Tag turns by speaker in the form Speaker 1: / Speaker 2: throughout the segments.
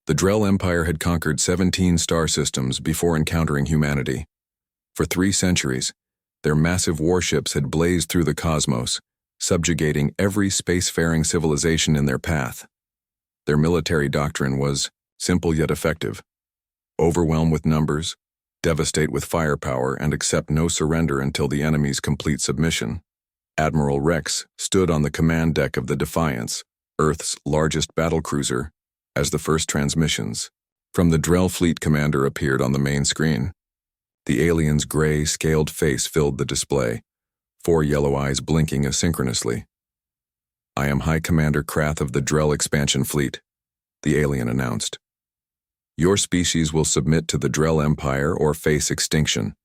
Speaker 1: The Drell Empire had conquered 17 star systems before encountering humanity. For 3 centuries, their massive warships had blazed through the cosmos, subjugating every spacefaring civilization in their path. Their military doctrine was simple yet effective: overwhelm with numbers, devastate with firepower, and accept no surrender until the enemy's complete submission. Admiral Rex stood on the command deck of the Defiance, Earth's largest battlecruiser, as the first transmissions from the Drell fleet commander appeared on the main screen. The alien's gray, scaled face filled the display, 4 yellow eyes blinking asynchronously. "I am High Commander Krath of the Drell Expansion Fleet," the alien announced. "Your species will submit to the Drell Empire or face extinction.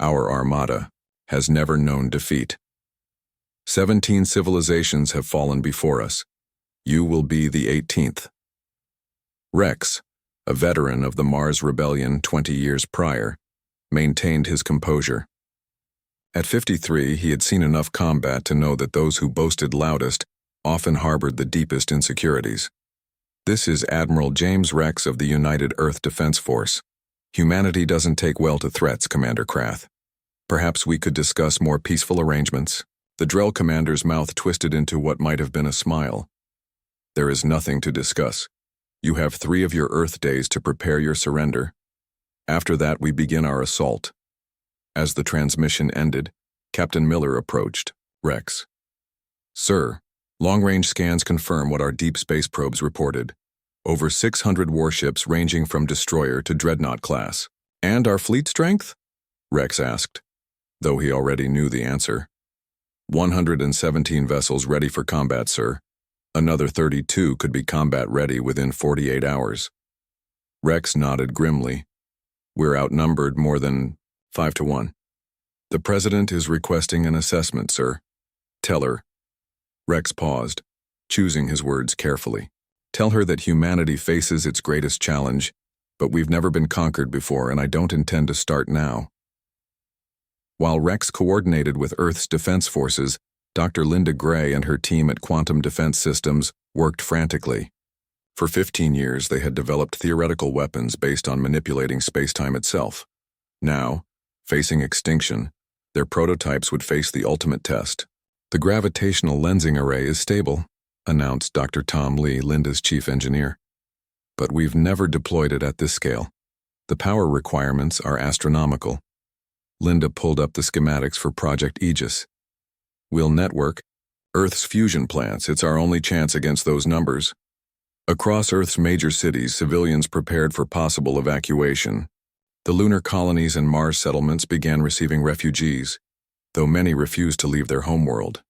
Speaker 1: Our Armada has never known defeat. 17 civilizations have fallen before us. You will be the 18th. Rex, a veteran of the Mars Rebellion 20 years prior, maintained his composure. At 53, he had seen enough combat to know that those who boasted loudest often harbored the deepest insecurities. "This is Admiral James Rex of the United Earth Defense Force. Humanity doesn't take well to threats, Commander Krath. Perhaps we could discuss more peaceful arrangements." The Drell commander's mouth twisted into what might have been a smile. "There is nothing to discuss. You have 3 of your Earth days to prepare your surrender. After that, we begin our assault." As the transmission ended, Captain Miller approached Rex. "Sir, long-range scans confirm what our deep space probes reported. Over 600 warships ranging from destroyer to dreadnought class." "And our fleet strength?" Rex asked, though he already knew the answer. 117 vessels ready for combat, sir. Another 32 could be combat-ready within 48 hours. Rex nodded grimly. "We're outnumbered more than 5 to 1. The President is requesting an assessment, sir. Tell her." Rex paused, choosing his words carefully. "Tell her that humanity faces its greatest challenge, but we've never been conquered before, and I don't intend to start now." While Rex coordinated with Earth's defense forces, Dr. Linda Gray and her team at Quantum Defense Systems worked frantically. For 15 years, they had developed theoretical weapons based on manipulating spacetime itself. Now, facing extinction, their prototypes would face the ultimate test. "The gravitational lensing array is stable," announced Dr. Tom Lee, Linda's chief engineer. "But we've never deployed it at this scale. The power requirements are astronomical." Linda pulled up the schematics for Project Aegis. "We'll network Earth's fusion plants. It's our only chance against those numbers." Across Earth's major cities, civilians prepared for possible evacuation. The lunar colonies and Mars settlements began receiving refugees, though many refused to leave their homeworld.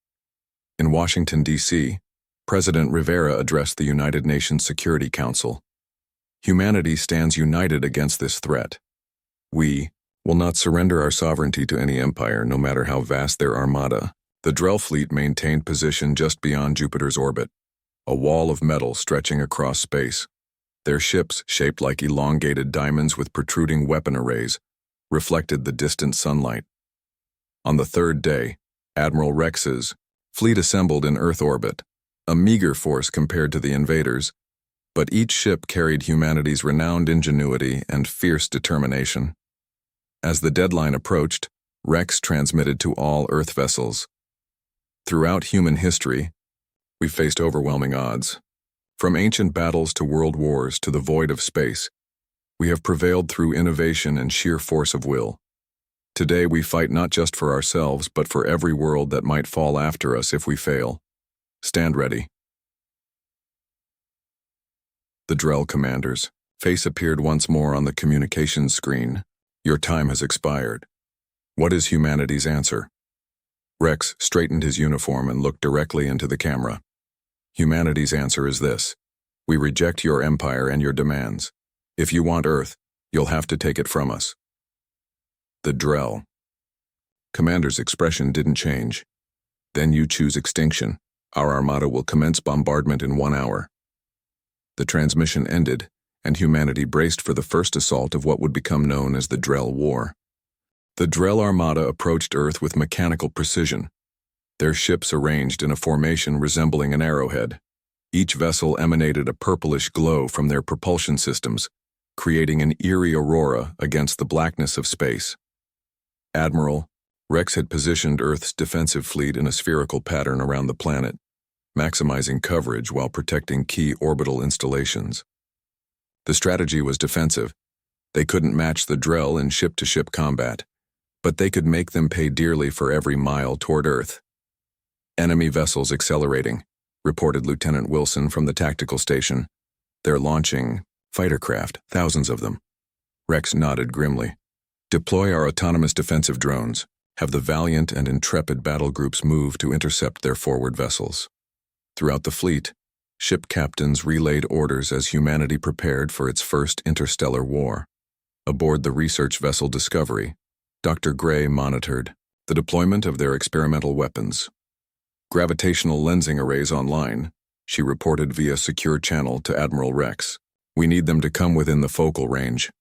Speaker 1: In Washington, D.C., President Rivera addressed the United Nations Security Council. "Humanity stands united against this threat. We will not surrender our sovereignty to any empire, no matter how vast their armada." The Drell fleet maintained position just beyond Jupiter's orbit, a wall of metal stretching across space. Their ships, shaped like elongated diamonds with protruding weapon arrays, reflected the distant sunlight. On the 3rd day, Admiral Rex's fleet assembled in Earth orbit, a meager force compared to the invaders, but each ship carried humanity's renowned ingenuity and fierce determination. As the deadline approached, Rex transmitted to all Earth vessels. "Throughout human history, we faced overwhelming odds. From ancient battles to world wars to the void of space, we have prevailed through innovation and sheer force of will. Today we fight not just for ourselves, but for every world that might fall after us if we fail. Stand ready." The Drell commander's face appeared once more on the communications screen. "Your time has expired. What is humanity's answer?" Rex straightened his uniform and looked directly into the camera. "Humanity's answer is this: we reject your empire and your demands. If you want Earth, you'll have to take it from us." The Drell commander's expression didn't change. "Then you choose extinction. Our armada will commence bombardment in 1 hour." The transmission ended, and humanity braced for the first assault of what would become known as the Drell War. The Drell Armada approached Earth with mechanical precision, their ships arranged in a formation resembling an arrowhead. Each vessel emanated a purplish glow from their propulsion systems, creating an eerie aurora against the blackness of space. Admiral, Rex had positioned Earth's defensive fleet in a spherical pattern around the planet, maximizing coverage while protecting key orbital installations. The strategy was defensive. They couldn't match the Drell in ship-to-ship combat, but they could make them pay dearly for every mile toward Earth. Enemy vessels accelerating, reported Lieutenant Wilson from the tactical station. They're launching fighter craft, thousands of them. Rex nodded grimly. Deploy our autonomous defensive drones. Have the valiant and intrepid battle groups move to intercept their forward vessels. Throughout the fleet, ship captains relayed orders as humanity prepared for its first interstellar war. Aboard the research vessel Discovery, Dr. Gray monitored the deployment of their experimental weapons. Gravitational lensing arrays online, she reported via secure channel to Admiral Rex. We need them to come within the focal range.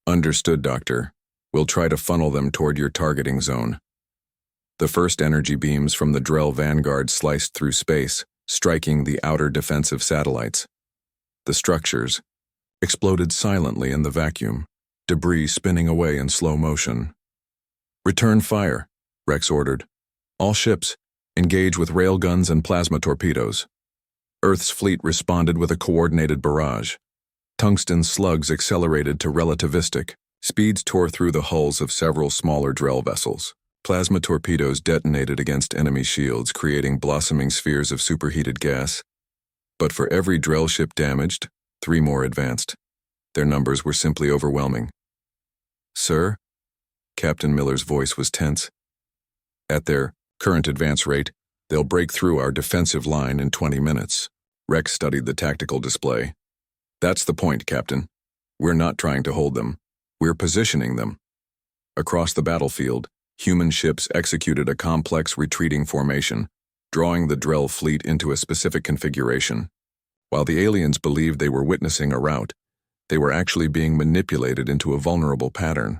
Speaker 1: Understood, Doctor. We'll try to funnel them toward your targeting zone. The first energy beams from the Drell Vanguard sliced through space, striking the outer defensive satellites. The structures exploded silently in the vacuum, debris spinning away in slow motion. Return fire, Rex ordered. All ships, engage with railguns and plasma torpedoes. Earth's fleet responded with a coordinated barrage. Tungsten slugs accelerated to relativistic. Speeds tore through the hulls of several smaller Drell vessels. Plasma torpedoes detonated against enemy shields, creating blossoming spheres of superheated gas. But for every Drell ship damaged, 3 more advanced. Their numbers were simply overwhelming. Sir? Captain Miller's voice was tense. At their current advance rate, they'll break through our defensive line in 20 minutes. Rex studied the tactical display. That's the point, Captain. We're not trying to hold them. We're positioning them. Across the battlefield, human ships executed a complex retreating formation, drawing the Drell fleet into a specific configuration. While the aliens believed they were witnessing a rout, they were actually being manipulated into a vulnerable pattern.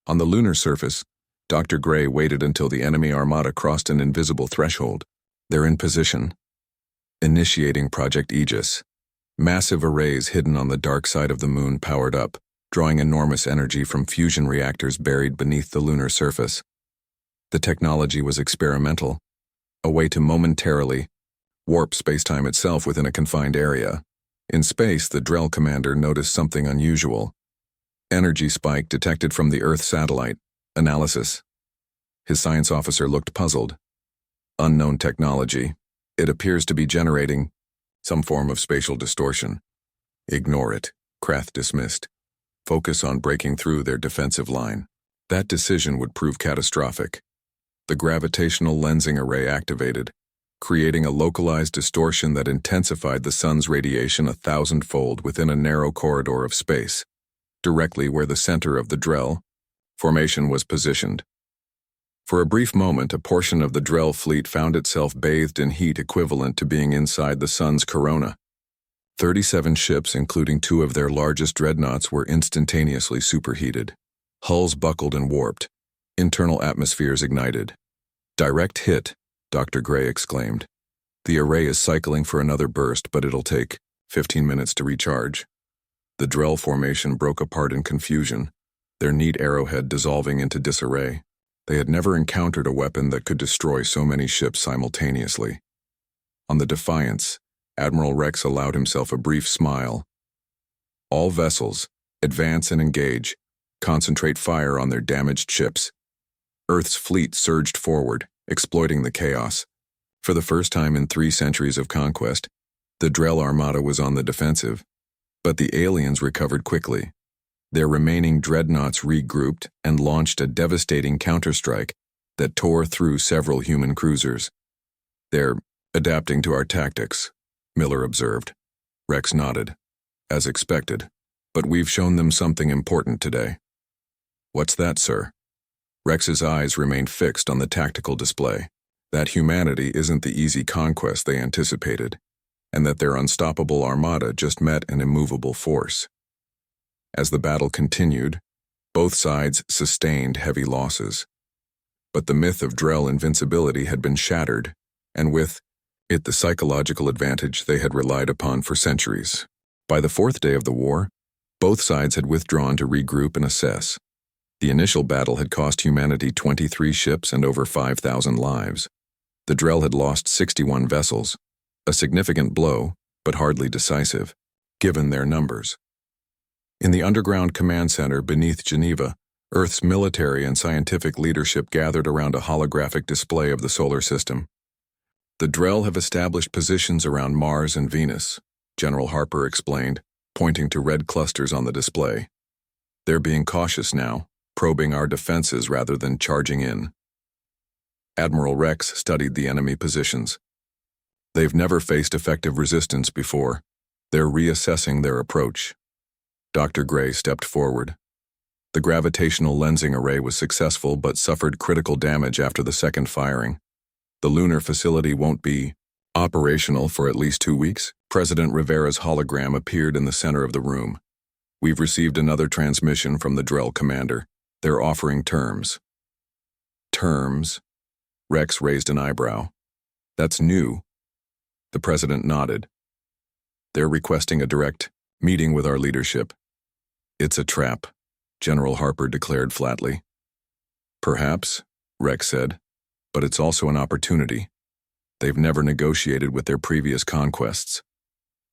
Speaker 1: On the lunar surface, Dr. Gray waited until the enemy armada crossed an invisible threshold. They're in position. Initiating Project Aegis. Massive arrays hidden on the dark side of the moon powered up, drawing enormous energy from fusion reactors buried beneath the lunar surface. The technology was experimental, a way to momentarily warp spacetime itself within a confined area. In space, the Drell commander noticed something unusual. Energy spike detected from the Earth satellite. Analysis. His science officer looked puzzled. Unknown technology. It appears to be generating some form of spatial distortion. Ignore it, Krath dismissed. Focus on breaking through their defensive line. That decision would prove catastrophic. The gravitational lensing array activated, creating a localized distortion that intensified the sun's radiation 1,000-fold within a narrow corridor of space, directly where the center of the Drell formation was positioned. For a brief moment, a portion of the Drell fleet found itself bathed in heat equivalent to being inside the sun's corona. 37 ships, including 2 of their largest dreadnoughts, were instantaneously superheated. Hulls buckled and warped. Internal atmospheres ignited. Direct hit, Dr. Gray exclaimed. The array is cycling for another burst, but it'll take 15 minutes to recharge. The Drell formation broke apart in confusion, their neat arrowhead dissolving into disarray. They had never encountered a weapon that could destroy so many ships simultaneously. On the Defiance, Admiral Rex allowed himself a brief smile. All vessels, advance and engage. Concentrate fire on their damaged ships. Earth's fleet surged forward, exploiting the chaos. For the first time in 3 centuries of conquest, the Drell Armada was on the defensive. But the aliens recovered quickly. Their remaining dreadnoughts regrouped and launched a devastating counterstrike that tore through several human cruisers. They're adapting to our tactics, Miller observed. Rex nodded. As expected, but we've shown them something important today. What's that, sir? Rex's eyes remained fixed on the tactical display. That humanity isn't the easy conquest they anticipated, and that their unstoppable armada just met an immovable force. As the battle continued, both sides sustained heavy losses. But the myth of Drell invincibility had been shattered, and with it the psychological advantage they had relied upon for centuries. By the fourth day of the war, both sides had withdrawn to regroup and assess. The initial battle had cost humanity 23 ships and over 5,000 lives. The Drell had lost 61 vessels, a significant blow, but hardly decisive, given their numbers. In the underground command center beneath Geneva, Earth's military and scientific leadership gathered around a holographic display of the solar system. The Drell have established positions around Mars and Venus, General Harper explained, pointing to red clusters on the display. They're being cautious now, probing our defenses rather than charging in. Admiral Rex studied the enemy positions. They've never faced effective resistance before. They're reassessing their approach. Dr. Gray stepped forward. The gravitational lensing array was successful but suffered critical damage after the second firing. The lunar facility won't be operational for at least 2 weeks. President Rivera's hologram appeared in the center of the room. We've received another transmission from the Drell commander. They're offering terms. Terms? Rex raised an eyebrow. That's new. The president nodded. They're requesting a direct meeting with our leadership. It's a trap, General Harper declared flatly. Perhaps, Rex said, but it's also an opportunity. They've never negotiated with their previous conquests.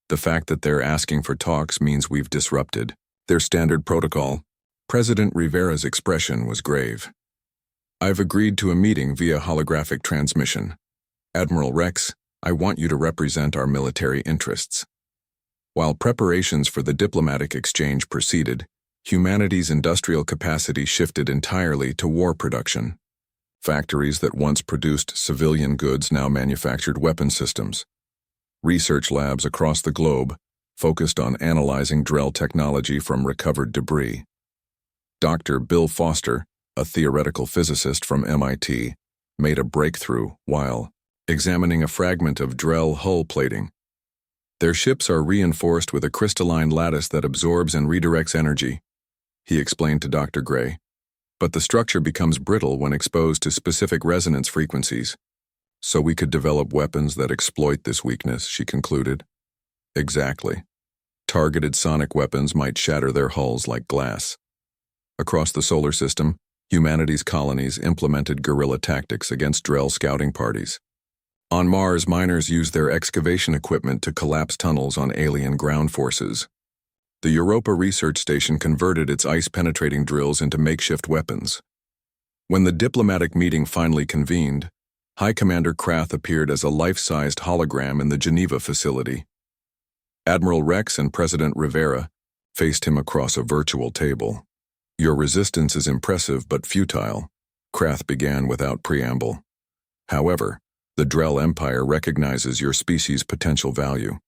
Speaker 1: The fact that they're asking for talks means we've disrupted their standard protocol. President Rivera's expression was grave. I've agreed to a meeting via holographic transmission. Admiral Rex, I want you to represent our military interests. While preparations for the diplomatic exchange proceeded, humanity's industrial capacity shifted entirely to war production. Factories that once produced civilian goods now manufactured weapon systems. Research labs across the globe focused on analyzing Drell technology from recovered debris. Dr. Bill Foster, a theoretical physicist from MIT, made a breakthrough while examining a fragment of Drell hull plating. Their ships are reinforced with a crystalline lattice that absorbs and redirects energy, he explained to Dr. Gray. But the structure becomes brittle when exposed to specific resonance frequencies. So we could develop weapons that exploit this weakness, she concluded. Exactly. Targeted sonic weapons might shatter their hulls like glass. Across the solar system, humanity's colonies implemented guerrilla tactics against Drell scouting parties. On Mars, miners used their excavation equipment to collapse tunnels on alien ground forces. The Europa Research Station converted its ice-penetrating drills into makeshift weapons. When the diplomatic meeting finally convened, High Commander Krath appeared as a life-sized hologram in the Geneva facility. Admiral Rex and President Rivera faced him across a virtual table. Your resistance is impressive but futile, Krath began without preamble. However, the Drell Empire recognizes your species' potential value.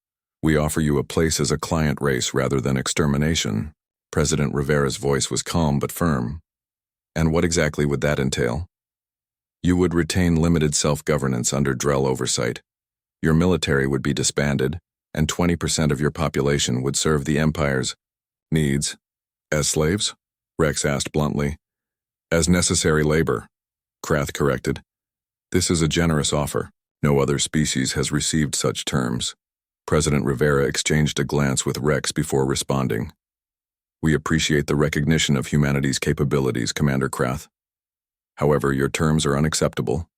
Speaker 1: We offer you a place as a client race rather than extermination. President Rivera's voice was calm but firm. And what exactly would that entail? You would retain limited self-governance under Drell oversight. Your military would be disbanded, and 20% of your population would serve the Empire's needs. As slaves? Rex asked bluntly. As necessary labor, Krath corrected. This is a generous offer. No other species has received such terms. President Rivera exchanged a glance with Rex before responding. We appreciate the recognition of humanity's capabilities, Commander Krath. However, your terms are unacceptable.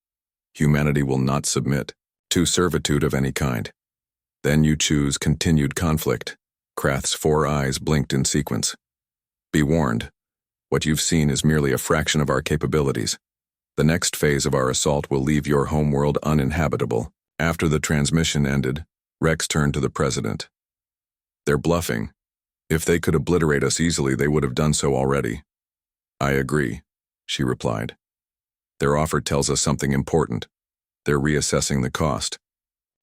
Speaker 1: Humanity will not submit to servitude of any kind. Then you choose continued conflict. Krath's 4 eyes blinked in sequence. Be warned. What you've seen is merely a fraction of our capabilities. The next phase of our assault will leave your homeworld uninhabitable. After the transmission ended, Rex turned to the president. They're bluffing. If they could obliterate us easily, they would have done so already. I agree, she replied. Their offer tells us something important. They're reassessing the cost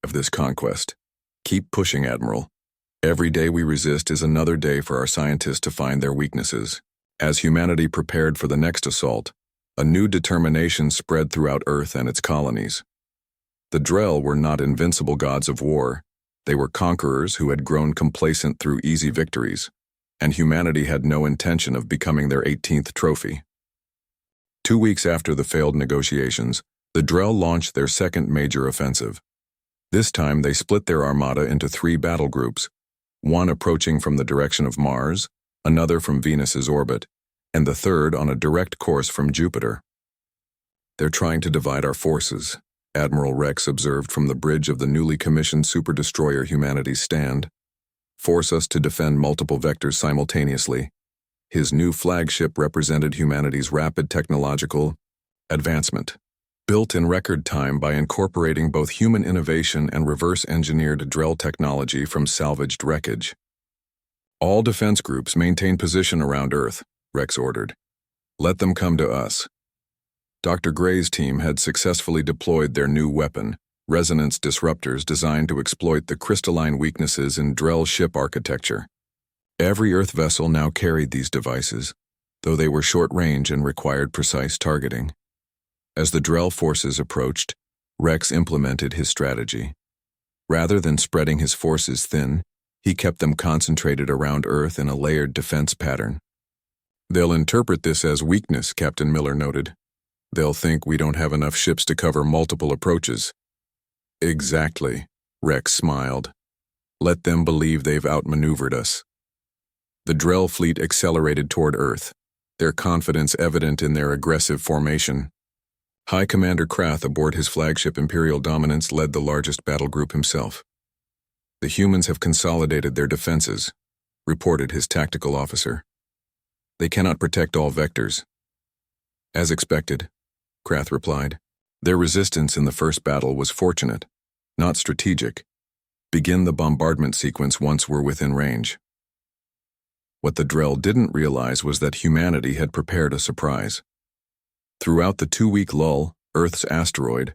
Speaker 1: of this conquest. Keep pushing, Admiral. Every day we resist is another day for our scientists to find their weaknesses. As humanity prepared for the next assault, a new determination spread throughout Earth and its colonies. The Drell were not invincible gods of war. They were conquerors who had grown complacent through easy victories, and humanity had no intention of becoming their 18th trophy. 2 weeks after the failed negotiations, the Drell launched their second major offensive. This time they split their armada into 3 battle groups, one approaching from the direction of Mars, another from Venus's orbit, and the third on a direct course from Jupiter. "They're trying to divide our forces," Admiral Rex observed from the bridge of the newly commissioned super-destroyer Humanity's stand. "Force us to defend multiple vectors simultaneously." His new flagship represented humanity's rapid technological advancement, built in record time by incorporating both human innovation and reverse-engineered Drell technology from salvaged wreckage. "All defense groups maintain position around Earth," Rex ordered. "Let them come to us." Dr. Gray's team had successfully deployed their new weapon, resonance disruptors designed to exploit the crystalline weaknesses in Drell ship architecture. Every Earth vessel now carried these devices, though they were short-range and required precise targeting. As the Drell forces approached, Rex implemented his strategy. Rather than spreading his forces thin, he kept them concentrated around Earth in a layered defense pattern. "They'll interpret this as weakness," Captain Miller noted. "They'll think we don't have enough ships to cover multiple approaches." "Exactly," Rex smiled. "Let them believe they've outmaneuvered us." The Drell fleet accelerated toward Earth, their confidence evident in their aggressive formation. High Commander Krath aboard his flagship Imperial Dominance led the largest battle group himself. "The humans have consolidated their defenses," reported his tactical officer. "They cannot protect all vectors." "As expected," Krath replied. "Their resistance in the first battle was fortunate, not strategic. Begin the bombardment sequence once we're within range." What the Drell didn't realize was that humanity had prepared a surprise. Throughout the 2-week lull, Earth's asteroid,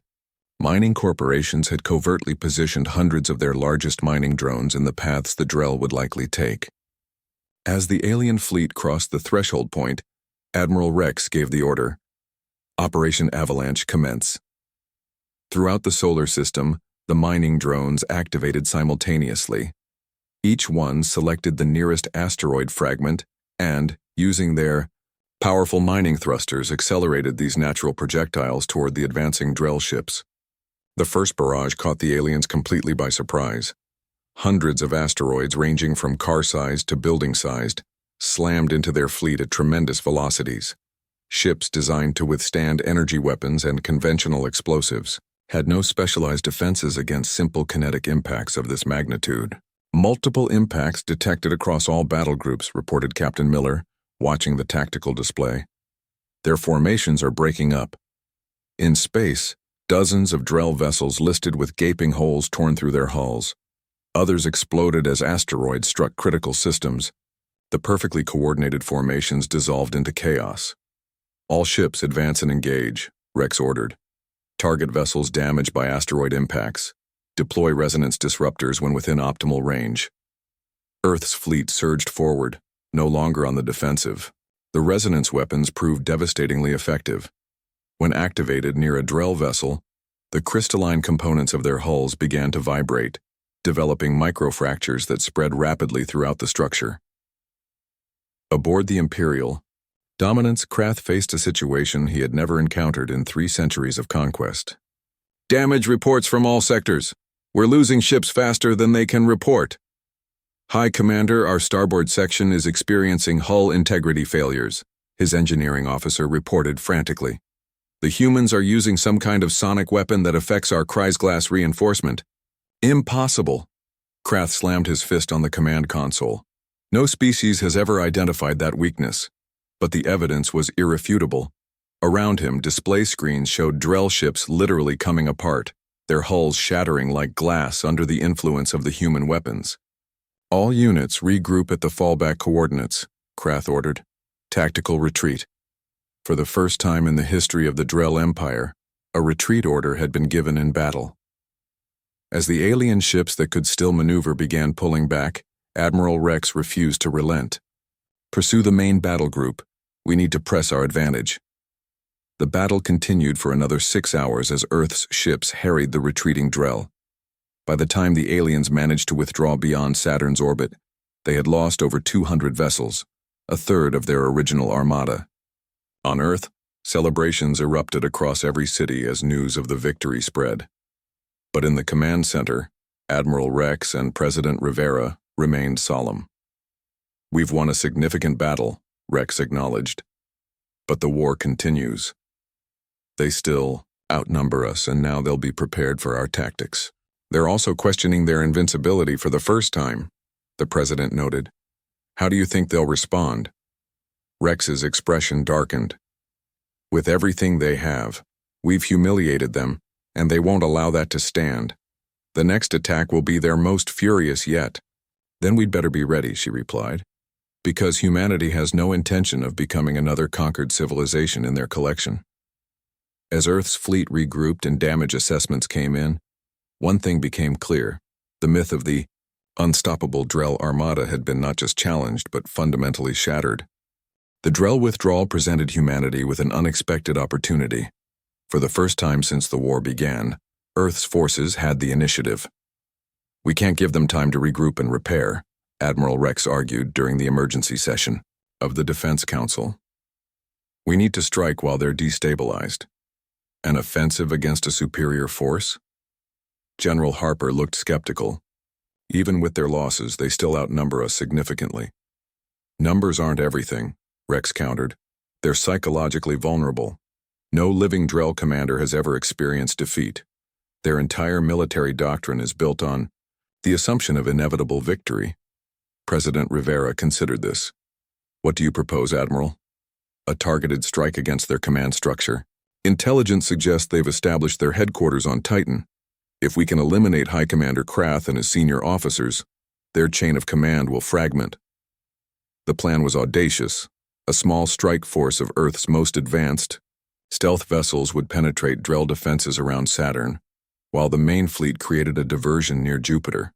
Speaker 1: mining corporations had covertly positioned hundreds of their largest mining drones in the paths the Drell would likely take. As the alien fleet crossed the threshold point, Admiral Rex gave the order, "Operation Avalanche commence." Throughout the solar system, the mining drones activated simultaneously. Each one selected the nearest asteroid fragment and, using their powerful mining thrusters, accelerated these natural projectiles toward the advancing Drell ships. The first barrage caught the aliens completely by surprise. Hundreds of asteroids, ranging from car-sized to building-sized, slammed into their fleet at tremendous velocities. Ships designed to withstand energy weapons and conventional explosives had no specialized defenses against simple kinetic impacts of this magnitude. "Multiple impacts detected across all battle groups," reported Captain Miller, watching the tactical display. "Their formations are breaking up. In space, dozens of Drell vessels listed with gaping holes torn through their hulls. Others exploded as asteroids struck critical systems. The perfectly coordinated formations dissolved into chaos." "All ships advance and engage," Rex ordered. "Target vessels damaged by asteroid impacts. Deploy resonance disruptors when within optimal range." Earth's fleet surged forward, no longer on the defensive. The resonance weapons proved devastatingly effective. When activated near a Drell vessel, the crystalline components of their hulls began to vibrate, developing microfractures that spread rapidly throughout the structure. Aboard the Imperial Dominance, Krath faced a situation he had never encountered in 3 centuries of conquest. "Damage reports from all sectors. We're losing ships faster than they can report." "High Commander, our starboard section is experiencing hull integrity failures," his engineering officer reported frantically. "The humans are using some kind of sonic weapon that affects our Kreisglass reinforcement." "Impossible!" Krath slammed his fist on the command console. "No species has ever identified that weakness." But the evidence was irrefutable. Around him, display screens showed Drell ships literally coming apart, their hulls shattering like glass under the influence of the human weapons. "All units regroup at the fallback coordinates," Krath ordered. "Tactical retreat." For the first time in the history of the Drell Empire, a retreat order had been given in battle. As the alien ships that could still maneuver began pulling back, Admiral Rex refused to relent. "Pursue the main battle group. We need to press our advantage." The battle continued for another 6 hours as Earth's ships harried the retreating Drell. By the time the aliens managed to withdraw beyond Saturn's orbit, they had lost over 200 vessels, a third of their original armada. On Earth, celebrations erupted across every city as news of the victory spread. But in the command center, Admiral Rex and President Rivera remained solemn. "We've won a significant battle," Rex acknowledged. "But the war continues. They still outnumber us, and now they'll be prepared for our tactics. They're also questioning their invincibility for the first time," the president noted. "How do you think they'll respond?" Rex's expression darkened. "With everything they have, we've humiliated them, and they won't allow that to stand. The next attack will be their most furious yet." "Then we'd better be ready," she replied, "because humanity has no intention of becoming another conquered civilization in their collection." As Earth's fleet regrouped and damage assessments came in, one thing became clear. The myth of the unstoppable Drell Armada had been not just challenged, but fundamentally shattered. The Drell withdrawal presented humanity with an unexpected opportunity. For the first time since the war began, Earth's forces had the initiative. "We can't give them time to regroup and repair," Admiral Rex argued during the emergency session of the Defense Council. "We need to strike while they're destabilized." "An offensive against a superior force?" General Harper looked skeptical. "Even with their losses, they still outnumber us significantly." "Numbers aren't everything," Rex countered. "They're psychologically vulnerable. No living Drell commander has ever experienced defeat. Their entire military doctrine is built on the assumption of inevitable victory." President Rivera considered this. "What do you propose, Admiral?" "A targeted strike against their command structure. Intelligence suggests they've established their headquarters on Titan. If we can eliminate High Commander Krath and his senior officers, their chain of command will fragment." The plan was audacious. A small strike force of Earth's most advanced stealth vessels would penetrate Drell defenses around Saturn, while the main fleet created a diversion near Jupiter.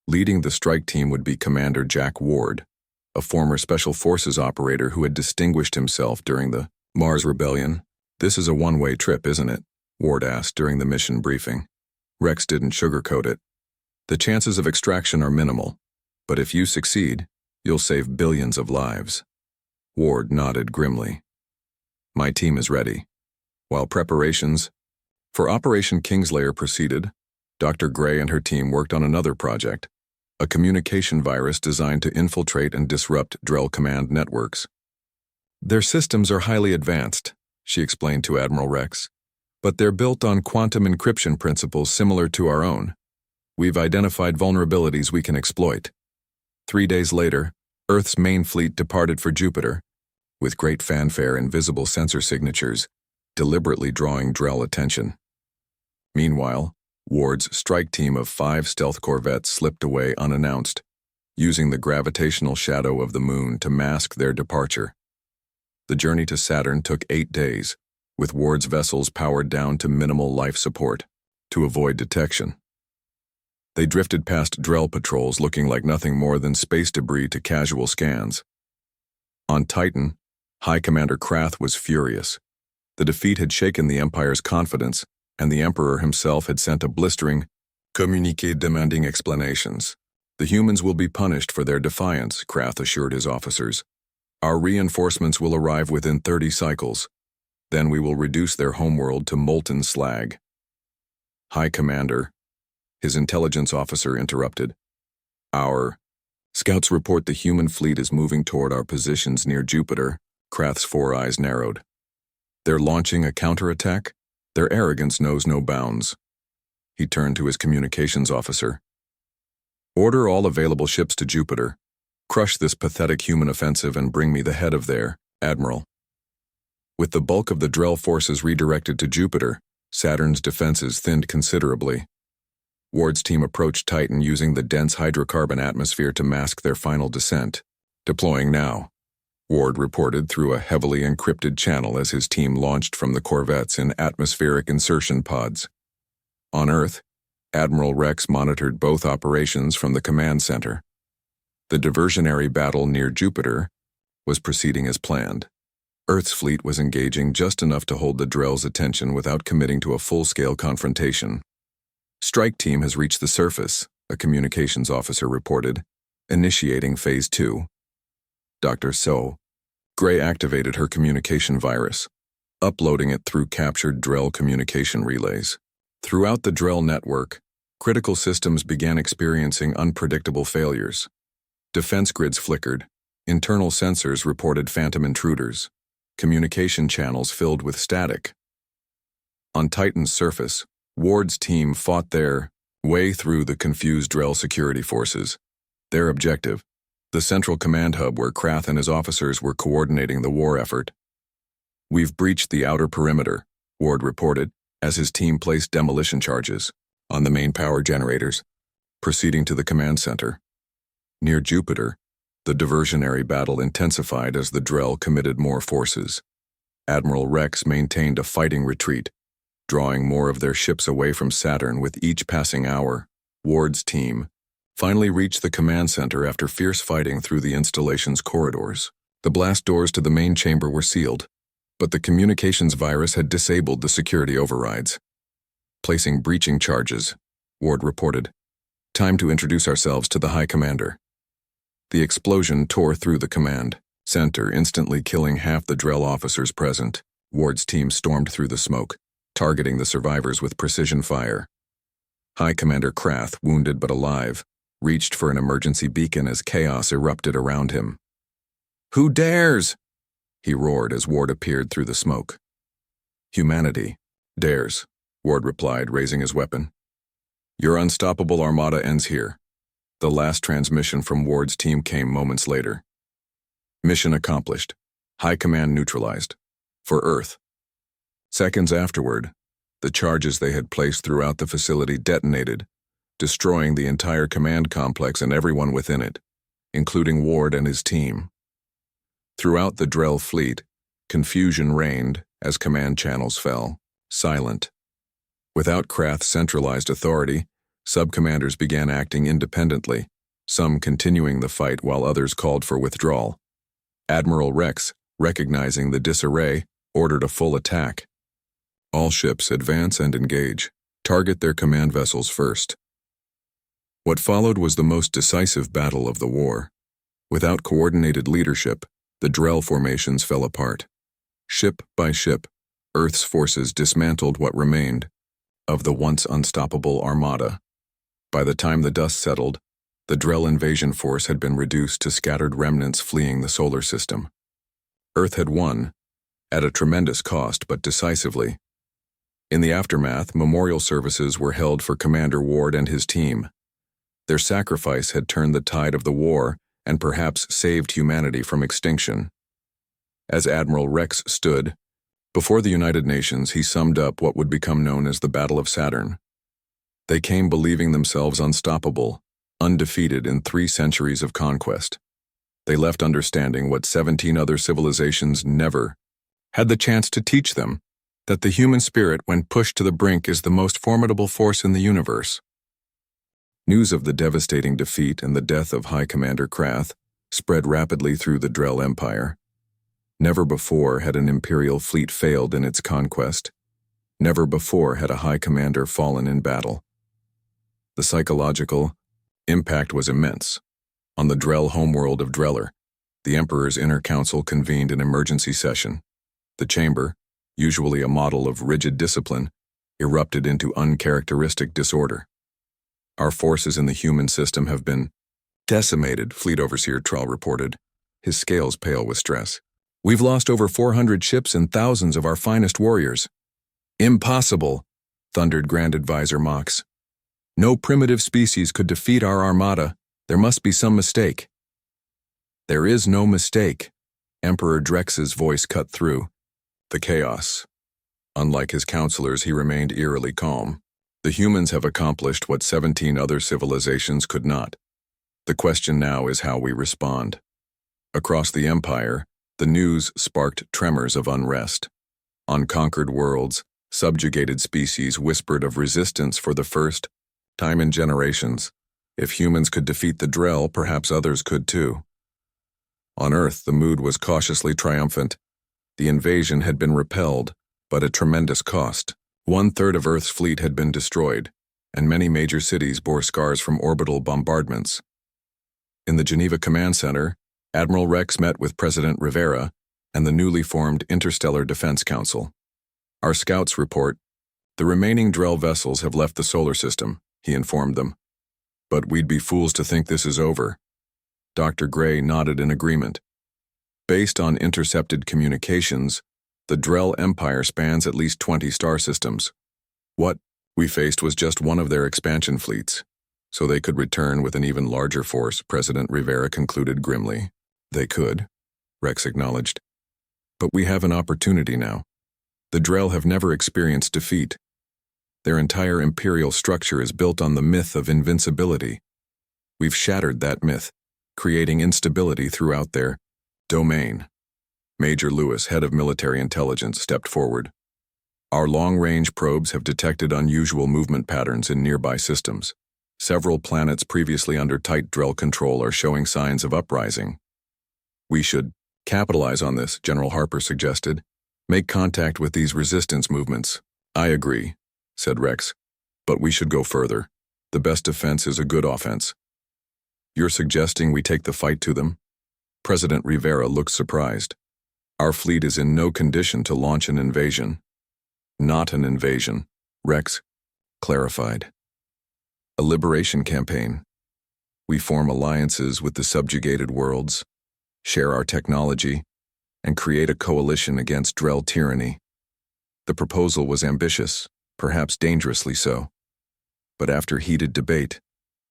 Speaker 1: Leading the strike team would be Commander Jack Ward, a former Special Forces operator who had distinguished himself during the Mars Rebellion. "This is a one-way trip, isn't it?" Ward asked during the mission briefing. Rex didn't sugarcoat it. "The chances of extraction are minimal, but if you succeed, you'll save billions of lives." Ward nodded grimly. "My team is ready." While preparations for Operation Kingslayer proceeded, Dr. Gray and her team worked on another project, a communication virus designed to infiltrate and disrupt Drell command networks. "Their systems are highly advanced," she explained to Admiral Rex, "but they're built on quantum encryption principles similar to our own. We've identified vulnerabilities we can exploit." 3 days later, Earth's main fleet departed for Jupiter, with great fanfare and visible sensor signatures, deliberately drawing Drell attention. Meanwhile, Ward's strike team of 5 stealth corvettes slipped away unannounced, using the gravitational shadow of the moon to mask their departure. The journey to Saturn took 8 days, with Ward's vessels powered down to minimal life support, to avoid detection. They drifted past Drell patrols looking like nothing more than space debris to casual scans. On Titan, High Commander Krath was furious. The defeat had shaken the Empire's confidence, and the Emperor himself had sent a blistering communiqué demanding explanations. "The humans will be punished for their defiance," Krath assured his officers. "Our reinforcements will arrive within 30 cycles. Then we will reduce their homeworld to molten slag." "High Commander," his intelligence officer interrupted. "Our scouts report the human fleet is moving toward our positions near Jupiter." Krath's 4 eyes narrowed. "They're launching a counterattack? Their arrogance knows no bounds." He turned to his communications officer. "Order all available ships to Jupiter. Crush this pathetic human offensive and bring me the head of their admiral." With the bulk of the Drell forces redirected to Jupiter, Saturn's defenses thinned considerably. Ward's team approached Titan using the dense hydrocarbon atmosphere to mask their final descent. "Deploying now," Ward reported through a heavily encrypted channel as his team launched from the corvettes in atmospheric insertion pods. On Earth, Admiral Rex monitored both operations from the command center. The diversionary battle near Jupiter was proceeding as planned. Earth's fleet was engaging just enough to hold the Drell's attention without committing to a full-scale confrontation. "Strike team has reached the surface," a communications officer reported, initiating Phase 2. Dr. Gray activated her communication virus, uploading it through captured Drell communication relays. Throughout the Drell network, critical systems began experiencing unpredictable failures. Defense grids flickered, internal sensors reported phantom intruders, communication channels filled with static. On Titan's surface, Ward's team fought their way through the confused Drell security forces. Their objective, the central command hub where Krath and his officers were coordinating the war effort. "We've breached the outer perimeter," Ward reported, as his team placed demolition charges on the main power generators, proceeding to the command center. Near Jupiter, the diversionary battle intensified as the Drell committed more forces. Admiral Rex maintained a fighting retreat, drawing more of their ships away from Saturn with each passing hour. Ward's team finally reached the command center after fierce fighting through the installation's corridors. The blast doors to the main chamber were sealed, but the communications virus had disabled the security overrides. "Placing breaching charges," Ward reported. "Time to introduce ourselves to the High Commander." The explosion tore through the command center, instantly killing half the Drell officers present. Ward's team stormed through the smoke, targeting the survivors with precision fire. High Commander Krath, wounded but alive, reached for an emergency beacon as chaos erupted around him. "Who dares?" he roared as Ward appeared through the smoke. "Humanity dares," Ward replied, raising his weapon. "Your unstoppable armada ends here." The last transmission from Ward's team came moments later. Mission accomplished. High Command neutralized. For Earth. Seconds afterward, the charges they had placed throughout the facility detonated, destroying the entire command complex and everyone within it, including Ward and his team. Throughout the Drell fleet, confusion reigned as command channels fell, silent. Without Krath's centralized authority, sub-commanders began acting independently, some continuing the fight while others called for withdrawal. Admiral Rex, recognizing the disarray, ordered a full attack. "All ships advance and engage. Target their command vessels first." What followed was the most decisive battle of the war. Without coordinated leadership, the Drell formations fell apart. Ship by ship, Earth's forces dismantled what remained of the once unstoppable Armada. By the time the dust settled, the Drell invasion force had been reduced to scattered remnants fleeing the solar system. Earth had won, at a tremendous cost but decisively. In the aftermath, memorial services were held for Commander Ward and his team. Their sacrifice had turned the tide of the war and perhaps saved humanity from extinction. As Admiral Rex stood before the United Nations, he summed up what would become known as the Battle of Saturn. They came believing themselves unstoppable, undefeated in 3 centuries of conquest. They left understanding what 17 other civilizations never had the chance to teach them, that the human spirit, when pushed to the brink, is the most formidable force in the universe. News of the devastating defeat and the death of High Commander Krath spread rapidly through the Drell Empire. Never before had an Imperial fleet failed in its conquest. Never before had a High Commander fallen in battle. The psychological impact was immense. On the Drell homeworld of Dreller, the Emperor's inner council convened an emergency session. The chamber, usually a model of rigid discipline, erupted into uncharacteristic disorder. "Our forces in the human system have been decimated," Fleet Overseer Trall reported, his scales pale with stress. "We've lost over 400 ships and thousands of our finest warriors." "Impossible," thundered Grand Advisor Mox. "No primitive species could defeat our armada. There must be some mistake." "There is no mistake," Emperor Drex's voice cut through the chaos. Unlike his counselors, he remained eerily calm. "The humans have accomplished what 17 other civilizations could not. The question now is how we respond." Across the Empire, the news sparked tremors of unrest. On conquered worlds, subjugated species whispered of resistance for the first time in generations. If humans could defeat the Drell, perhaps others could too. On Earth, the mood was cautiously triumphant. The invasion had been repelled, but at tremendous cost. 1/3 of Earth's fleet had been destroyed, and many major cities bore scars from orbital bombardments. In the Geneva Command Center, Admiral Rex met with President Rivera and the newly formed Interstellar Defense Council. "Our scouts report The remaining Drell vessels have left the solar system, he informed them. But we'd be fools to think this is over. Dr. Gray nodded in agreement. Based on intercepted communications, the Drell Empire spans at least 20 star systems. What we faced was just one of their expansion fleets, so they could return with an even larger force, President Rivera concluded grimly. They could, Rex acknowledged. But we have an opportunity now. The Drell have never experienced defeat. Their entire imperial structure is built on the myth of invincibility. We've shattered that myth, creating instability throughout their domain. Major Lewis, head of military intelligence, stepped forward. Our long-range probes have detected unusual movement patterns in nearby systems. Several planets previously under tight Drell control are showing signs of uprising. We should capitalize on this, General Harper suggested. Make contact with these resistance movements. I agree, said Rex. But we should go further. The best defense is a good offense. You're suggesting we take the fight to them? President Rivera looked surprised. Our fleet is in no condition to launch an invasion. Not an invasion, Rex clarified. A liberation campaign. We form alliances with the subjugated worlds, share our technology, and create a coalition against Drell tyranny. The proposal was ambitious, perhaps dangerously so. But after heated debate,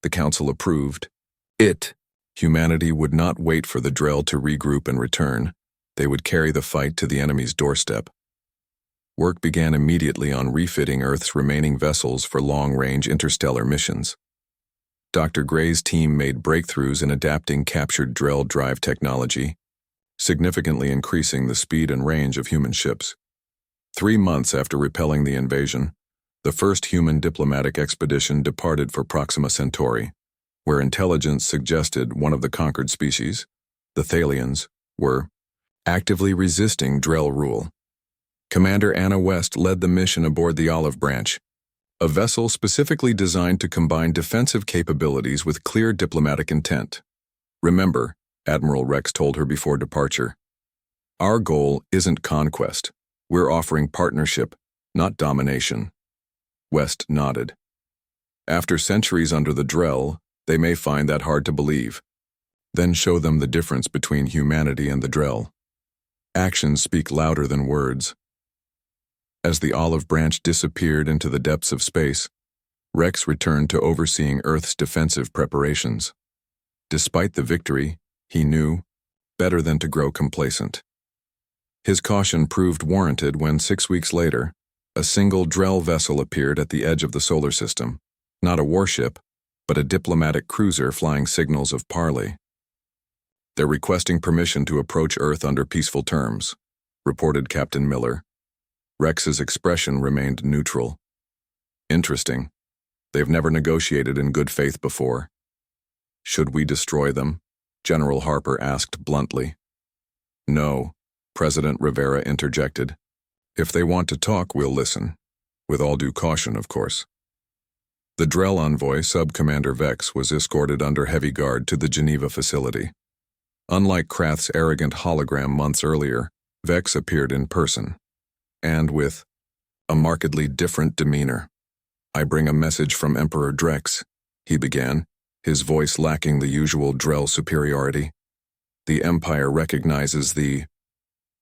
Speaker 1: the Council approved. Humanity would not wait for the Drell to regroup and return. They would carry the fight to the enemy's doorstep. Work began immediately on refitting Earth's remaining vessels for long-range interstellar missions. Dr. Gray's team made breakthroughs in adapting captured Drell drive technology, significantly increasing the speed and range of human ships. 3 months after repelling the invasion, the first human diplomatic expedition departed for Proxima Centauri, where intelligence suggested one of the conquered species, the Thalians, were actively resisting Drell rule. Commander Anna West led the mission aboard the Olive Branch, a vessel specifically designed to combine defensive capabilities with clear diplomatic intent. Remember, Admiral Rex told her before departure, our goal isn't conquest. We're offering partnership, not domination. West nodded. After centuries under the Drell, they may find that hard to believe. Then show them the difference between humanity and the Drell. Actions speak louder than words. As the Olive Branch disappeared into the depths of space, Rex returned to overseeing Earth's defensive preparations. Despite the victory, he knew better than to grow complacent. His caution proved warranted when 6 weeks later, a single Drell vessel appeared at the edge of the solar system, not a warship, but a diplomatic cruiser flying signals of parley. They're requesting permission to approach Earth under peaceful terms, reported Captain Miller. Rex's expression remained neutral. Interesting. They've never negotiated in good faith before. Should we destroy them? General Harper asked bluntly. No, President Rivera interjected. If they want to talk, we'll listen. With all due caution, of course. The Drell envoy, Sub-Commander Vex, was escorted under heavy guard to the Geneva facility. Unlike Krath's arrogant hologram months earlier, Vex appeared in person, and with a markedly different demeanor. I bring a message from Emperor Drex, he began, his voice lacking the usual Drell superiority. The Empire recognizes the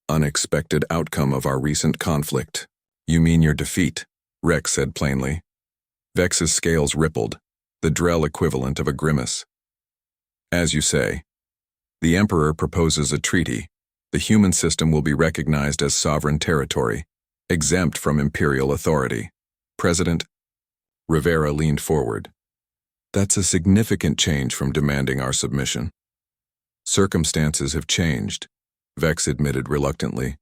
Speaker 1: unexpected outcome of our recent conflict. You mean your defeat, Rex said plainly. Vex's scales rippled, the Drell equivalent of a grimace. As you say, the Emperor proposes a treaty. The human system will be recognized as sovereign territory, exempt from imperial authority. President Rivera leaned forward. That's a significant change from demanding our submission. Circumstances have changed, Vex admitted reluctantly.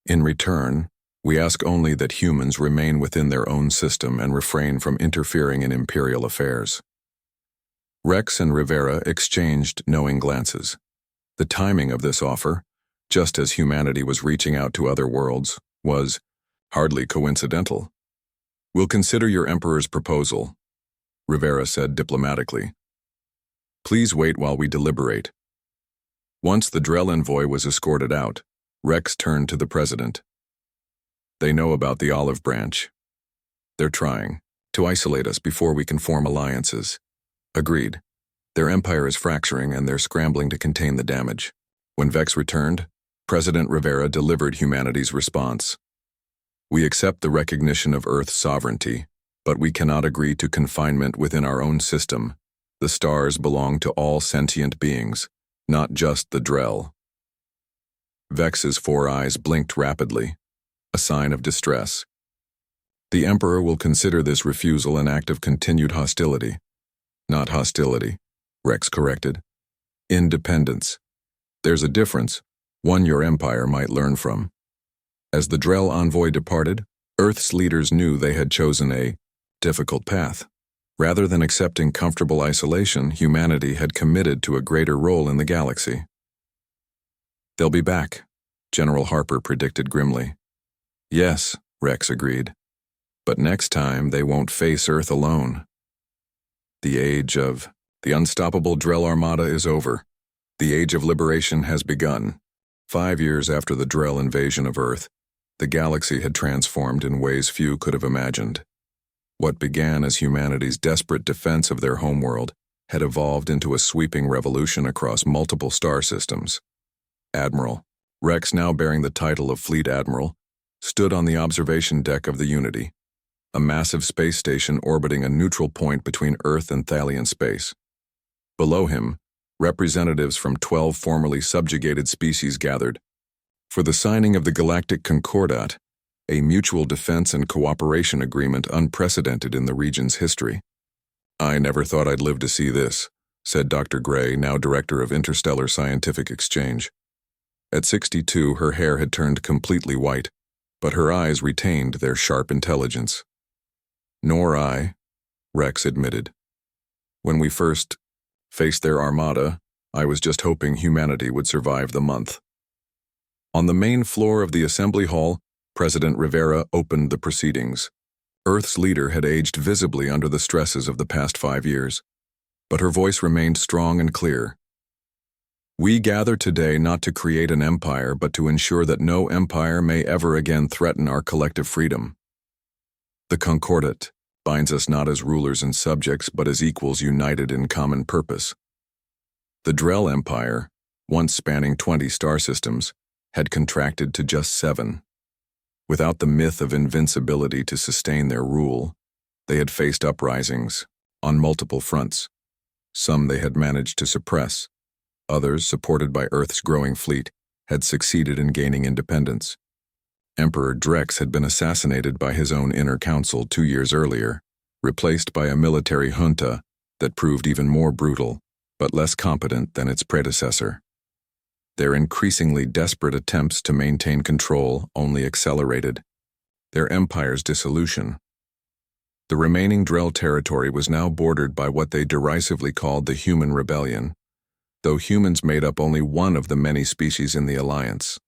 Speaker 1: In return, we ask only that humans remain within their own system and refrain from interfering in imperial affairs. Rex and Rivera exchanged knowing glances. The timing of this offer, just as humanity was reaching out to other worlds, was hardly coincidental. We'll consider your Emperor's proposal, Rivera said diplomatically. Please wait while we deliberate. Once the Drell envoy was escorted out, Rex turned to the President. They know about the Olive Branch. They're trying to isolate us before we can form alliances. Agreed. Their empire is fracturing and they're scrambling to contain the damage. When Vex returned, President Rivera delivered humanity's response. We accept the recognition of Earth's sovereignty, but we cannot agree to confinement within our own system. The stars belong to all sentient beings, not just the Drell. Vex's 4 eyes blinked rapidly, a sign of distress. The Emperor will consider this refusal an act of continued hostility. Not hostility, Rex corrected. Independence. There's a difference, one your empire might learn from. As the Drell envoy departed, Earth's leaders knew they had chosen a difficult path. Rather than accepting comfortable isolation, humanity had committed to a greater role in the galaxy. They'll be back, General Harper predicted grimly. Yes, Rex agreed. But next time they won't face Earth alone. The age of the unstoppable Drell Armada is over. The age of liberation has begun. 5 years after the Drell invasion of Earth, the galaxy had transformed in ways few could have imagined. What began as humanity's desperate defense of their homeworld had evolved into a sweeping revolution across multiple star systems. Admiral, Rex, now bearing the title of Fleet Admiral, stood on the observation deck of the Unity, a massive space station orbiting a neutral point between Earth and Thalian space. Below him, representatives from 12 formerly subjugated species gathered for the signing of the Galactic Concordat, a mutual defense and cooperation agreement unprecedented in the region's history. I never thought I'd live to see this, said Dr. Gray, now Director of Interstellar Scientific Exchange. At 62, her hair had turned completely white, but her eyes retained their sharp intelligence. Nor I, Rex admitted. When we first faced their armada, I was just hoping humanity would survive the month. On the main floor of the assembly hall, President Rivera opened the proceedings. Earth's leader had aged visibly under the stresses of the past 5 years, but her voice remained strong and clear. We gather today not to create an empire, but to ensure that no empire may ever again threaten our collective freedom. The Concordat binds us not as rulers and subjects, but as equals united in common purpose. The Drell Empire, once spanning 20 star systems, had contracted to just 7. Without the myth of invincibility to sustain their rule, they had faced uprisings on multiple fronts. Some they had managed to suppress. Others, supported by Earth's growing fleet, had succeeded in gaining independence. Emperor Drex had been assassinated by his own inner council 2 years earlier, replaced by a military junta that proved even more brutal, but less competent than its predecessor. Their increasingly desperate attempts to maintain control only accelerated their empire's dissolution. The remaining Drell territory was now bordered by what they derisively called the Human Rebellion, though humans made up only one of the many species in the alliance.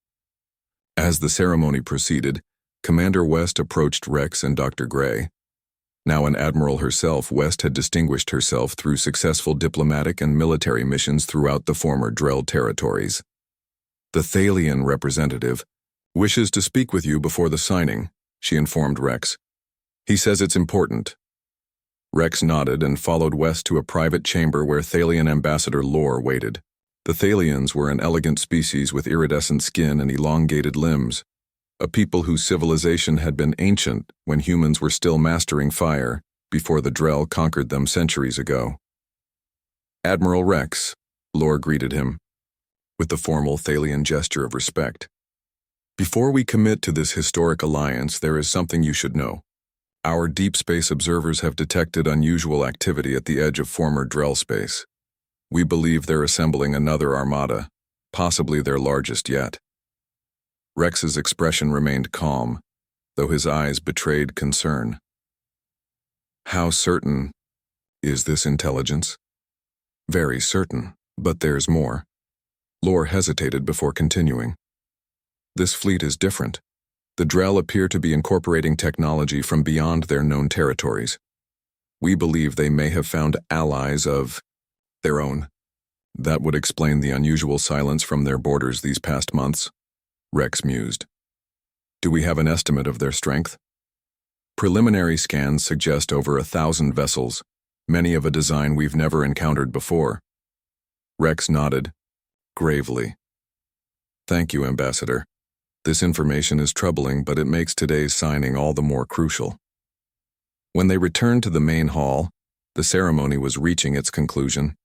Speaker 1: As the ceremony proceeded, Commander West approached Rex and Dr. Gray. Now an admiral herself, West had distinguished herself through successful diplomatic and military missions throughout the former Drell territories. The Thalian representative wishes to speak with you before the signing, she informed Rex. He says it's important. Rex nodded and followed West to a private chamber where Thalian Ambassador Lore waited. The Thalians were an elegant species with iridescent skin and elongated limbs, a people whose civilization had been ancient when humans were still mastering fire before the Drell conquered them centuries ago. Admiral Rex, Lore greeted him, with the formal Thalian gesture of respect. Before we commit to this historic alliance, there is something you should know. Our deep space observers have detected unusual activity at the edge of former Drell space. We believe they're assembling another armada, possibly their largest yet. Rex's expression remained calm, though his eyes betrayed concern. How certain is this intelligence? Very certain, but there's more. Lore hesitated before continuing. This fleet is different. The Drell appear to be incorporating technology from beyond their known territories. We believe they may have found allies of their own. That would explain the unusual silence from their borders these past months, Rex mused. Do we have an estimate of their strength? Preliminary scans suggest over 1,000 vessels, many of a design we've never encountered before. Rex nodded, gravely. Thank you, Ambassador. This information is troubling, but it makes today's signing all the more crucial. When they returned to the main hall, the ceremony was reaching its conclusion.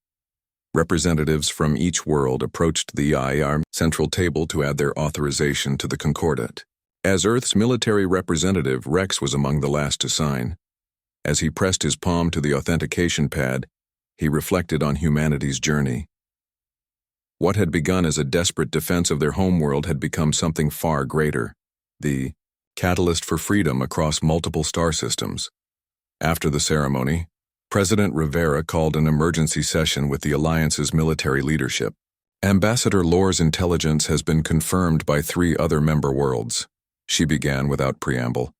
Speaker 1: Representatives from each world approached the IR central table to add their authorization to the Concordat. As Earth's military representative, Rex was among the last to sign. As he pressed his palm to the authentication pad, he reflected on humanity's journey. What had begun as a desperate defense of their homeworld had become something far greater, the catalyst for freedom across multiple star systems. After the ceremony, President Rivera called an emergency session with the Alliance's military leadership. Ambassador Lore's intelligence has been confirmed by 3 other member worlds. She began without preamble.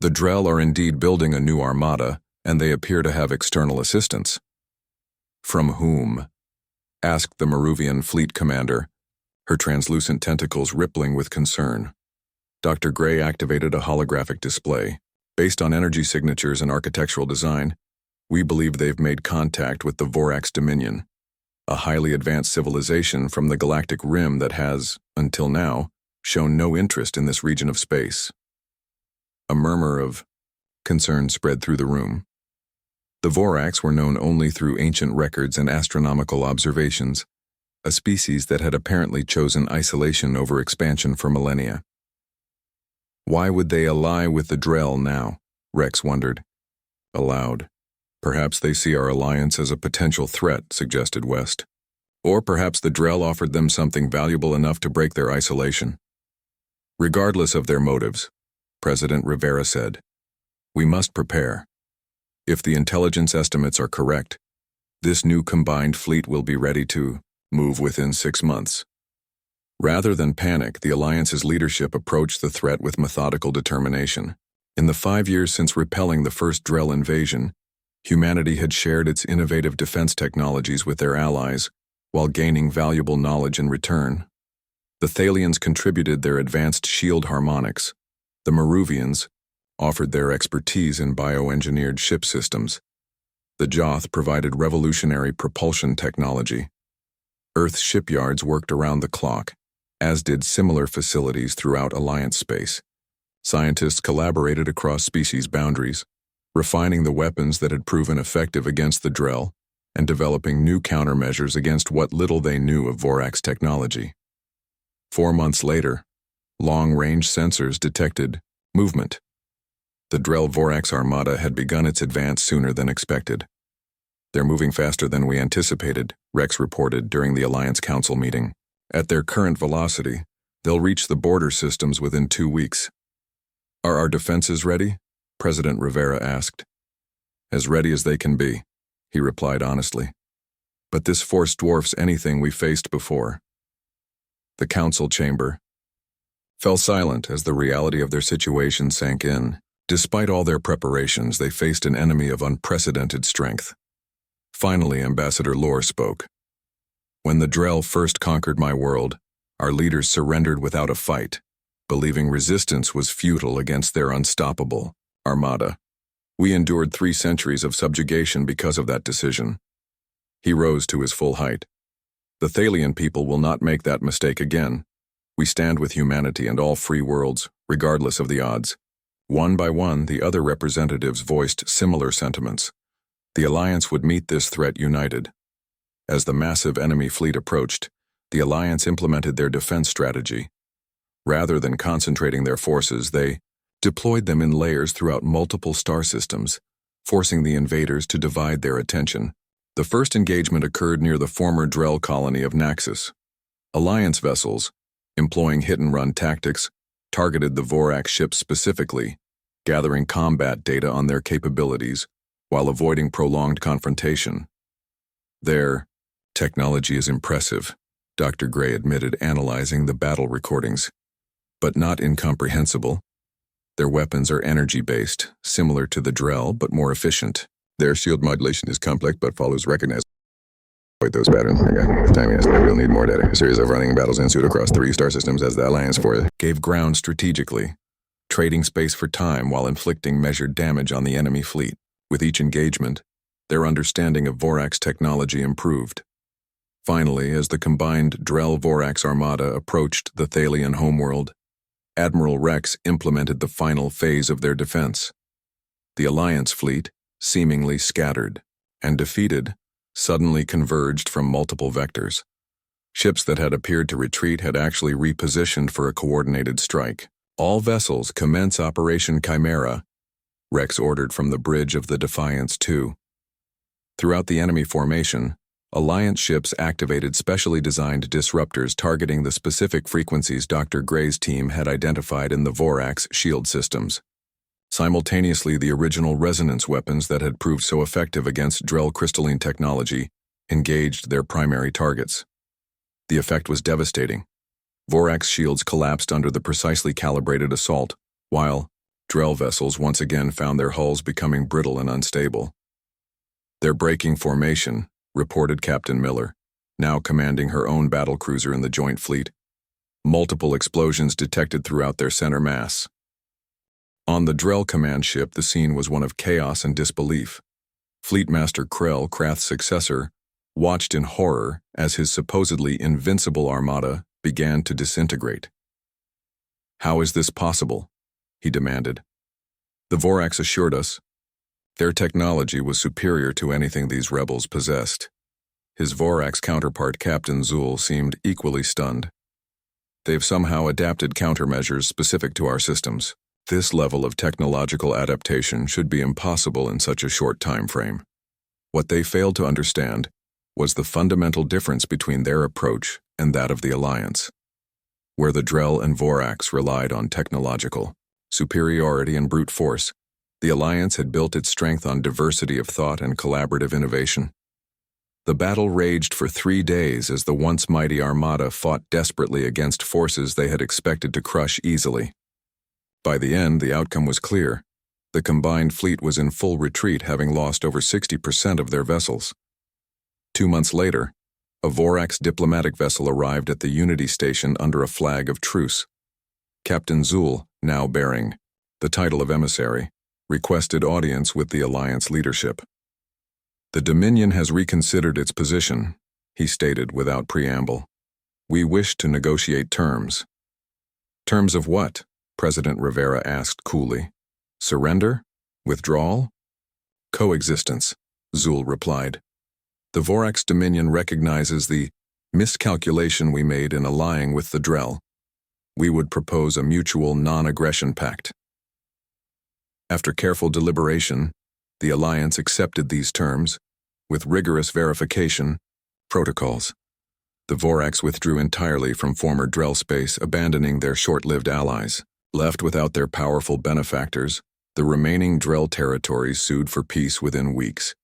Speaker 1: The Drell are indeed building a new armada, and they appear to have external assistance. From whom? Asked the Maruvian fleet commander, her translucent tentacles rippling with concern. Dr. Gray activated a holographic display. Based on energy signatures and architectural design, we believe they've made contact with the Vorax Dominion, a highly advanced civilization from the galactic rim that has, until now, shown no interest in this region of space. A murmur of concern spread through the room. The Vorax were known only through ancient records and astronomical observations, a species that had apparently chosen isolation over expansion for millennia. Why would they ally with the Drell now? Rex wondered. Aloud. Perhaps they see our alliance as a potential threat, suggested West. Or perhaps the Drell offered them something valuable enough to break their isolation. Regardless of their motives, President Rivera said, we must prepare. If the intelligence estimates are correct, this new combined fleet will be ready to move within 6 months. Rather than panic, the Alliance's leadership approached the threat with methodical determination. In the 5 years since repelling the first Drell invasion, humanity had shared its innovative defense technologies with their allies, while gaining valuable knowledge in return. The Thalians contributed their advanced shield harmonics. The Maruvians offered their expertise in bioengineered ship systems. The Joth provided revolutionary propulsion technology. Earth's shipyards worked around the clock, as did similar facilities throughout Alliance space. Scientists collaborated across species boundaries, refining the weapons that had proven effective against the Drell and developing new countermeasures against what little they knew of Vorax technology. 4 months later, long-range sensors detected movement. The Drell Vorax Armada had begun its advance sooner than expected. They're moving faster than we anticipated, Rex reported during the Alliance Council meeting. At their current velocity, they'll reach the border systems within 2 weeks. Are our defenses ready? President Rivera asked. As ready as they can be, he replied honestly. But this force dwarfs anything we faced before. The council chamber fell silent as the reality of their situation sank in. Despite all their preparations, they faced an enemy of unprecedented strength. Finally, Ambassador Lore spoke. When the Drell first conquered my world, our leaders surrendered without a fight, believing resistance was futile against their unstoppable Armada. We endured 3 centuries of subjugation because of that decision. He rose to his full height. The Thalian people will not make that mistake again. We stand with humanity and all free worlds, regardless of the odds. One by one, the other representatives voiced similar sentiments. The Alliance would meet this threat united. As the massive enemy fleet approached, the Alliance implemented their defense strategy. Rather than concentrating their forces, they deployed them in layers throughout multiple star systems, forcing the invaders to divide their attention. The first engagement occurred near the former Drell colony of Naxos. Alliance vessels, employing hit-and-run tactics, targeted the Vorax ships specifically, gathering combat data on their capabilities while avoiding prolonged confrontation. Their technology is impressive, Dr. Gray admitted, analyzing the battle recordings, but not incomprehensible. Their weapons are energy-based, similar to the Drell, but more efficient. Their shield modulation is complex but follows recognized. Wait, those patterns. Okay. Timing is, we'll need more data. A series of running battles ensued across 3 star systems as the Alliance force gave ground strategically, trading space for time while inflicting measured damage on the enemy fleet. With each engagement, their understanding of Vorax technology improved. Finally, as the combined Drell-Vorax Armada approached the Thalian homeworld, Admiral Rex implemented the final phase of their defense. The Alliance fleet, seemingly scattered and defeated, suddenly converged from multiple vectors. Ships that had appeared to retreat had actually repositioned for a coordinated strike. All vessels commence Operation Chimera, Rex ordered from the bridge of the Defiance II. Throughout the enemy formation, Alliance ships activated specially designed disruptors targeting the specific frequencies Dr. Gray's team had identified in the Vorax shield systems. Simultaneously, the original resonance weapons that had proved so effective against Drell crystalline technology engaged their primary targets. The effect was devastating. Vorax shields collapsed under the precisely calibrated assault, while Drell vessels once again found their hulls becoming brittle and unstable. "They're breaking formation," reported Captain Miller, now commanding her own battlecruiser in the joint fleet. Multiple explosions detected throughout their center mass. On the Drell command ship, the scene was one of chaos and disbelief. Fleetmaster Krell, Krath's successor, watched in horror as his supposedly invincible armada began to disintegrate. "How is this possible?" he demanded. The Vorax assured us their technology was superior to anything these rebels possessed. His Vorax counterpart, Captain Zool, seemed equally stunned. "They've somehow adapted countermeasures specific to our systems. This level of technological adaptation should be impossible in such a short time frame." What they failed to understand was the fundamental difference between their approach and that of the Alliance. Where the Drell and Vorax relied on technological superiority and brute force, the Alliance had built its strength on diversity of thought and collaborative innovation. The battle raged for 3 days as the once mighty Armada fought desperately against forces they had expected to crush easily. By the end, the outcome was clear. The combined fleet was in full retreat, having lost over 60% of their vessels. 2 months later, a Vorax diplomatic vessel arrived at the Unity Station under a flag of truce. Captain Zool, now bearing the title of emissary, requested audience with the Alliance leadership. "The Dominion has reconsidered its position," he stated without preamble. "We wish to negotiate terms." "Terms of what?" President Rivera asked coolly. "Surrender? Withdrawal?" "Coexistence," Zool replied. "The Vorax Dominion recognizes the miscalculation we made in allying with the Drell. We would propose a mutual non-aggression pact." After careful deliberation, the Alliance accepted these terms, with rigorous verification protocols. The Vorax withdrew entirely from former Drell space, abandoning their short-lived allies. Left without their powerful benefactors, the remaining Drell territories sued for peace within weeks.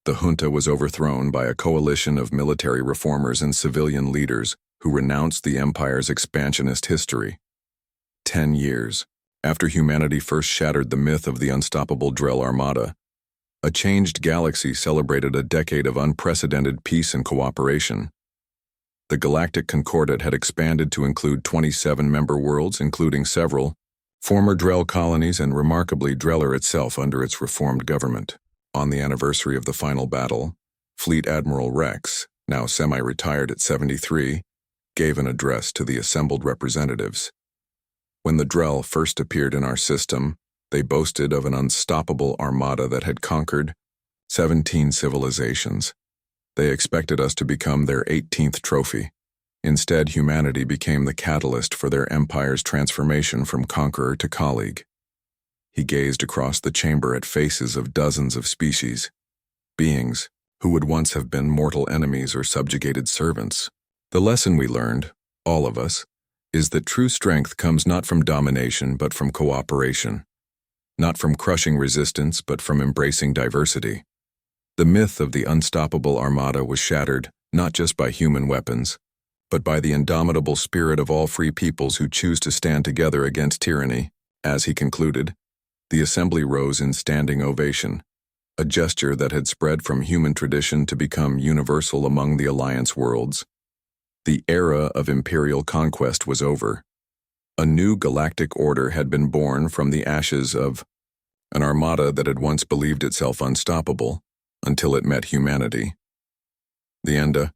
Speaker 1: The junta was overthrown by a coalition of military reformers and civilian leaders who renounced the Empire's expansionist history. 10 years after humanity first shattered the myth of the unstoppable Drell Armada, a changed galaxy celebrated a decade of unprecedented peace and cooperation. The Galactic Concordat had expanded to include 27 member worlds, including several former Drell colonies and remarkably Dreller itself under its reformed government. On the anniversary of the final battle, Fleet Admiral Rex, now semi-retired at 73, gave an address to the assembled representatives. When the Drell first appeared in our system, they boasted of an unstoppable armada that had conquered 17 civilizations. They expected us to become their 18th trophy. Instead, humanity became the catalyst for their empire's transformation from conqueror to colleague. He gazed across the chamber at faces of dozens of species, beings who would once have been mortal enemies or subjugated servants. "The lesson we learned, all of us, is that true strength comes not from domination but from cooperation. Not from crushing resistance but from embracing diversity." The myth of the unstoppable Armada was shattered not just by human weapons, but by the indomitable spirit of all free peoples who choose to stand together against tyranny. As he concluded, the assembly rose in standing ovation, a gesture that had spread from human tradition to become universal among the Alliance worlds. The era of imperial conquest was over. A new galactic order had been born from the ashes of an armada that had once believed itself unstoppable until it met humanity. The end.